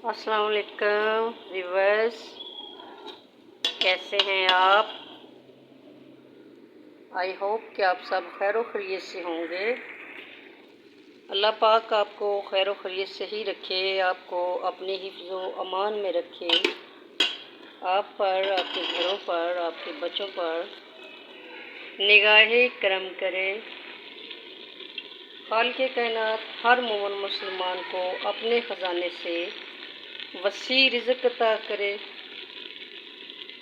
अस्सलाम वालेकुम व्यूअर्स, कैसे हैं आप। आई होप कि आप सब खैर खैरियत से होंगे। अल्लाह पाक आपको खैर खैरियत से ही रखे, आपको अपने हिफ्ज़ो अमान में रखे, आप पर, आपके घरों पर, आपके बच्चों पर निगाहे करम करे। खालिक़े कायनात हर मोमिन मुसलमान को अपने ख़जाने से वसी रिज़्क़ अता करे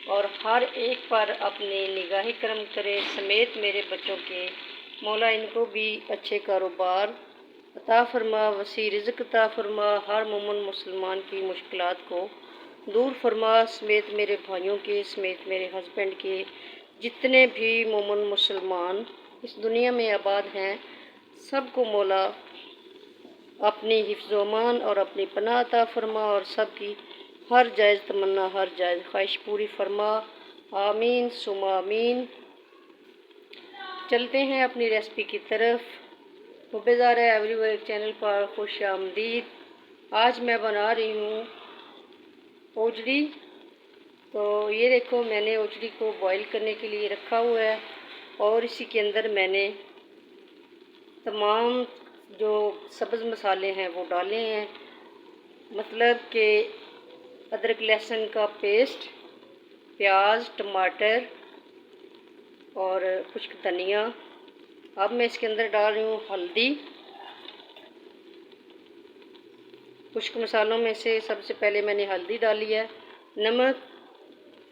और हर एक पर अपनी निगाह करम करे समेत मेरे बच्चों के। मौला इनको भी अच्छे कारोबार अता फरमा, वसी रिज़्क़ अता फरमा, हर मोमिन मुसलमान की मुश्किलात को दूर फरमा, समेत मेरे भाइयों के, समेत मेरे हस्बैंड के, जितने भी मोमिन मुसलमान इस दुनिया में आबाद हैं, सबको मौला अपनी हिफ्ज़ो अमान और अपनी पनाह अता फरमा और सबकी हर जायज़ तमन्ना, हर जायज़ ख्वाहिश पूरी फरमा। आमीन सुमा आमीन। चलते हैं अपनी रेसिपी की तरफ। मुबेज़ार एवरीवेयर चैनल पर खुश आमदीद। आज मैं बना रही हूँ ओजड़ी। तो ये देखो, मैंने ओजड़ी को बॉईल करने के लिए रखा हुआ है और इसी के अंदर मैंने तमाम जो सब्ज़ मसाले हैं वो डाले हैं, मतलब कि अदरक लहसुन का पेस्ट, प्याज, टमाटर और कुछ धनिया। अब मैं इसके अंदर डाल रही हूँ हल्दी। कुछ मसालों में से सबसे पहले मैंने हल्दी डाली है। नमक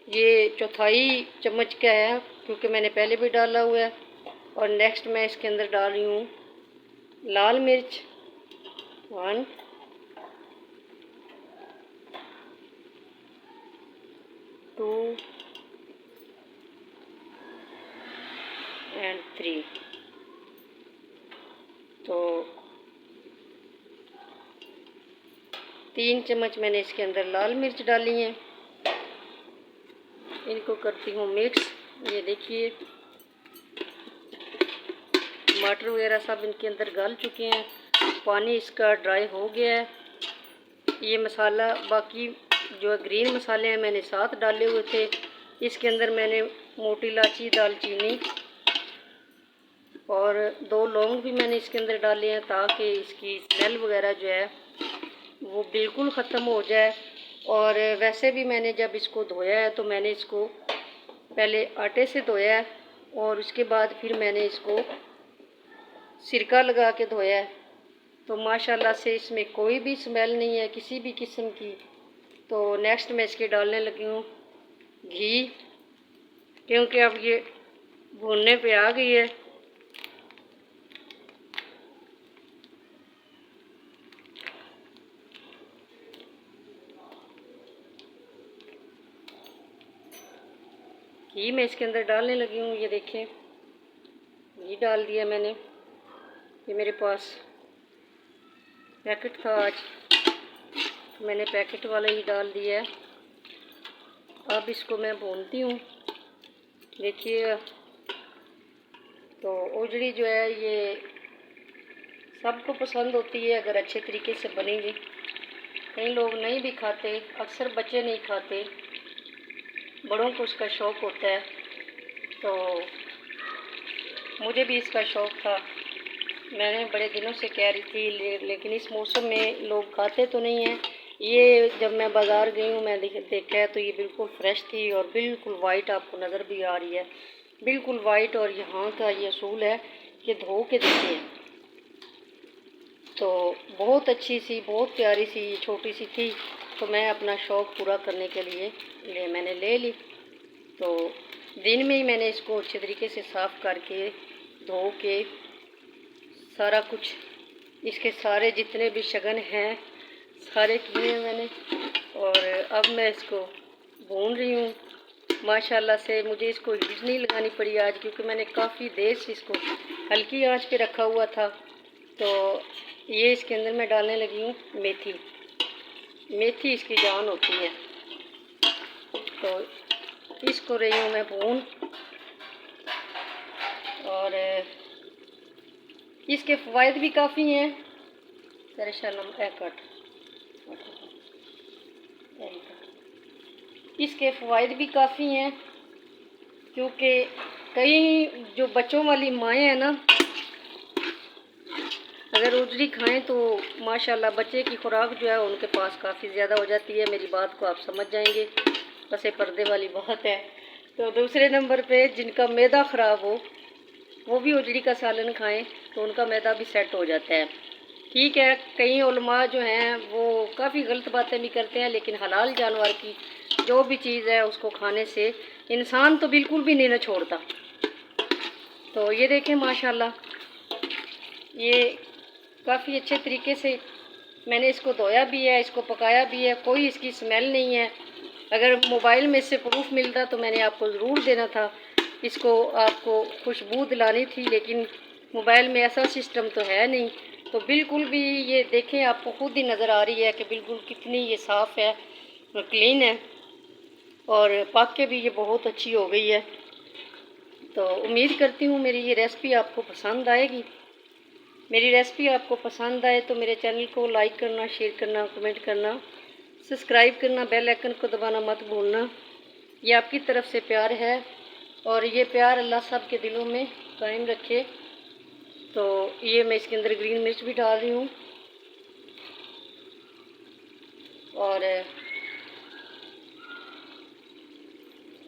ये चौथाई चम्मच का है क्योंकि मैंने पहले भी डाला हुआ है। और नेक्स्ट मैं इसके अंदर डाल रही हूँ लाल मिर्च 1, 2 एंड 3। तो 3 चम्मच मैंने इसके अंदर लाल मिर्च डाली हैं। इनको करती हूँ मिक्स। ये देखिए, टमाटर वगैरह सब इनके अंदर गल चुके हैं, पानी इसका ड्राई हो गया है। ये मसाला बाकी जो ग्रीन मसाले हैं मैंने साथ डाले हुए थे। इसके अंदर मैंने मोटी इलायची, दालचीनी और 2 लौंग भी मैंने इसके अंदर डाले हैं ताकि इसकी स्मेल वगैरह जो है वो बिल्कुल ख़त्म हो जाए। और वैसे भी मैंने जब इसको धोया है तो मैंने इसको पहले आटे से धोया है और उसके बाद फिर मैंने इसको सिरका लगा के धोया है। तो माशाल्लाह से इसमें कोई भी स्मेल नहीं है किसी भी किस्म की। तो नेक्स्ट मैं इसके डालने लगी हूँ घी, क्योंकि अब ये भूनने पे आ गई है। घी मैं इसके अंदर डालने लगी हूँ। ये देखिए, घी डाल दिया मैंने। ये मेरे पास पैकेट था आज, मैंने पैकेट वाला ही डाल दिया है। अब इसको मैं भूनती हूँ। देखिए, तो ओजड़ी जो है ये सबको पसंद होती है अगर अच्छे तरीके से बनेगी। कई लोग नहीं भी खाते, अक्सर बच्चे नहीं खाते, बड़ों को उसका शौक़ होता है। तो मुझे भी इसका शौक़ था, मैंने बड़े दिनों से कह रही थी, लेकिन इस मौसम में लोग खाते तो नहीं हैं। ये जब मैं बाज़ार गई हूँ मैं देखा है तो ये बिल्कुल फ्रेश थी और बिल्कुल वाइट आपको नज़र भी आ रही है, बिल्कुल वाइट। और यहाँ का ये असूल है कि धो के देखिए, तो बहुत अच्छी सी, बहुत प्यारी सी, छोटी सी थी। तो मैं अपना शौक़ पूरा करने के लिए मैंने ले ली। तो दिन में ही मैंने इसको अच्छे तरीके से साफ़ करके धो के सारा कुछ, इसके सारे जितने भी शगन हैं सारे किए हैं मैंने। और अब मैं इसको भून रही हूँ। माशाल्लाह से मुझे इसको हीट नहीं लगानी पड़ी आज, क्योंकि मैंने काफ़ी देर से इसको हल्की आंच पे रखा हुआ था। तो ये इसके अंदर मैं डालने लगी हूँ मेथी। मेथी इसकी जान होती है। तो इसको रही हूँ मैं भून। और इसके फ़वाइद भी काफ़ी हैं। तेरे शर्म कट इसके फ़वाइद भी काफ़ी हैं, क्योंकि कई जो बच्चों वाली माएँ हैं ना, अगर उजड़ी खाएं तो माशाल्लाह बच्चे की खुराक जो है उनके पास काफ़ी ज़्यादा हो जाती है। मेरी बात को आप समझ जाएंगे, बस पर्दे वाली बात है। तो दूसरे नंबर पे जिनका मैदा ख़राब हो वो भी उजड़ी का सालन खाएं तो उनका मैदा भी सेट हो जाता है। ठीक है, कई उलमा जो हैं वो काफ़ी गलत बातें भी करते हैं, लेकिन हलाल जानवर की जो भी चीज़ है उसको खाने से इंसान तो बिल्कुल भी नहीं ना छोड़ता। तो ये देखें माशाल्लाह, ये काफ़ी अच्छे तरीके से मैंने इसको धोया भी है, इसको पकाया भी है, कोई इसकी स्मेल नहीं है। अगर मोबाइल में से प्रूफ मिलता तो मैंने आपको ज़रूर देना था, इसको आपको खुशबू दिलानी थी, लेकिन मोबाइल में ऐसा सिस्टम तो है नहीं। तो बिल्कुल भी ये देखें, आपको खुद ही नज़र आ रही है कि बिल्कुल कितनी ये साफ़ है, क्लीन है और पक के भी ये बहुत अच्छी हो गई है। तो उम्मीद करती हूँ मेरी ये रेसिपी आपको पसंद आएगी। मेरी रेसिपी आपको पसंद आए तो मेरे चैनल को लाइक करना, शेयर करना, कमेंट करना, सब्सक्राइब करना, बेल आइकन को दबाना मत भूलना। ये आपकी तरफ से प्यार है और ये प्यार अल्लाह सब के दिलों में कायम रखे। तो ये मैं इसके अंदर ग्रीन मिर्च भी डाल रही हूँ और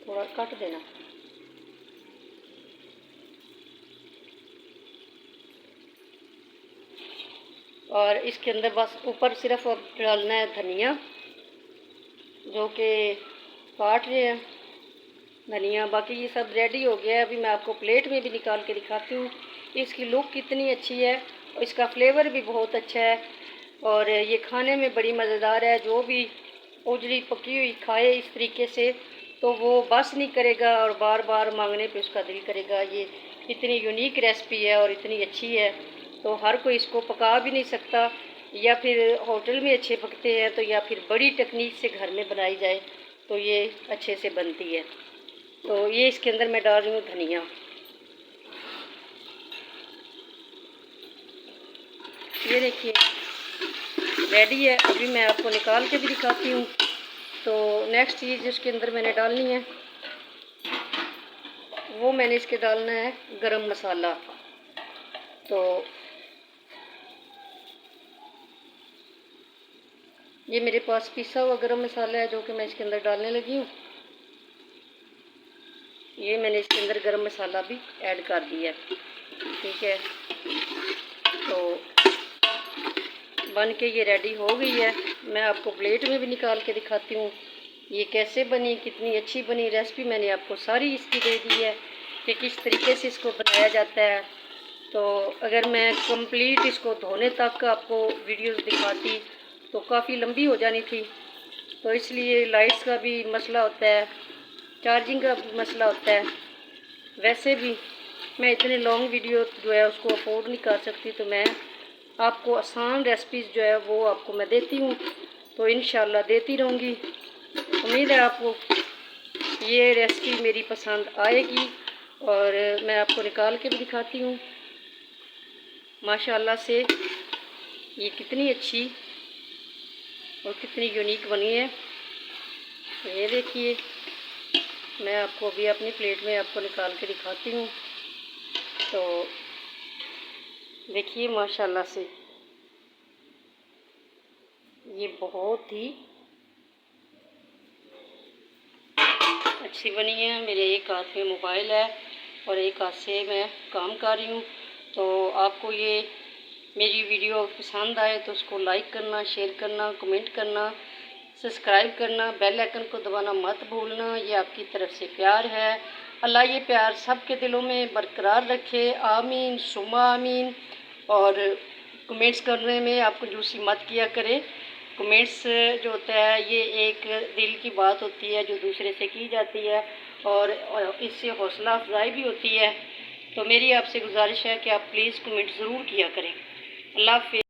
थोड़ा काट देना। और इसके अंदर बस ऊपर सिर्फ अब डालना है धनिया, जो कि काट रहे हैं धनिया। बाकी ये सब रेडी हो गया है। अभी मैं आपको प्लेट में भी निकाल के दिखाती हूँ। इसकी लुक कितनी अच्छी है और इसका फ्लेवर भी बहुत अच्छा है और ये खाने में बड़ी मज़ेदार है। जो भी उजड़ी पकी हुई खाए इस तरीके से तो वो बस नहीं करेगा और बार बार मांगने पे उसका दिल करेगा। ये इतनी यूनिक रेसिपी है और इतनी अच्छी है तो हर कोई इसको पका भी नहीं सकता, या फिर होटल में अच्छे पकते हैं तो या फिर बड़ी टेक्निक से घर में बनाई जाए तो ये अच्छे से बनती है। तो ये इसके अंदर मैं डाल रही हूँ धनिया। ये देखिए रेडी है। अभी मैं आपको निकाल के भी दिखाती हूँ। तो नेक्स्ट चीज़ इसके अंदर मैंने डालनी है वो मैंने इसके डालना है गरम मसाला। तो ये मेरे पास पिसा हुआ गरम मसाला है जो कि मैं इसके अंदर डालने लगी हूँ। ये मैंने इसके अंदर गरम मसाला भी ऐड कर दिया है। ठीक है, तो बन के ये रेडी हो गई है। मैं आपको प्लेट में भी निकाल के दिखाती हूँ ये कैसे बनी, कितनी अच्छी बनी। रेसिपी मैंने आपको सारी इसकी दे दी है कि किस तरीके से इसको बनाया जाता है। तो अगर मैं कंप्लीट इसको धोने तक आपको वीडियोस दिखाती तो काफ़ी लंबी हो जानी थी। तो इसलिए लाइट्स का भी मसला होता है, चार्जिंग का भी मसला होता है। वैसे भी मैं इतने लॉन्ग वीडियो जो है उसको अफोर्ड नहीं कर सकती, तो मैं आपको आसान रेसिपीज़ जो है वो आपको मैं देती हूँ। तो इंशाल्लाह देती रहूँगी। उम्मीद है आपको ये रेसिपी मेरी पसंद आएगी और मैं आपको निकाल के भी दिखाती हूँ माशाल्लाह से ये कितनी अच्छी और कितनी यूनिक बनी है। ये देखिए मैं आपको अभी अपनी प्लेट में आपको निकाल के दिखाती हूँ। तो देखिए माशाल्लाह से ये बहुत ही अच्छी बनी है। मेरे एक हाथ में मोबाइल है और एक हाथ से मैं काम कर रही हूँ। तो आपको ये मेरी वीडियो पसंद आए तो उसको लाइक करना, शेयर करना, कमेंट करना, सब्सक्राइब करना, बेल आइकन को दबाना मत भूलना। ये आपकी तरफ से प्यार है। अल्लाह ये प्यार सब के दिलों में बरकरार रखे। आमीन सुम्मा आमीन। और कमेंट्स करने में आप कंजूसी मत किया करें। कमेंट्स जो होता है ये एक दिल की बात होती है जो दूसरे से की जाती है और इससे हौसला अफजाई भी होती है। तो मेरी आपसे गुजारिश है कि आप प्लीज़ कमेंट ज़रूर किया करें। अल्लाह हाफ़िज़।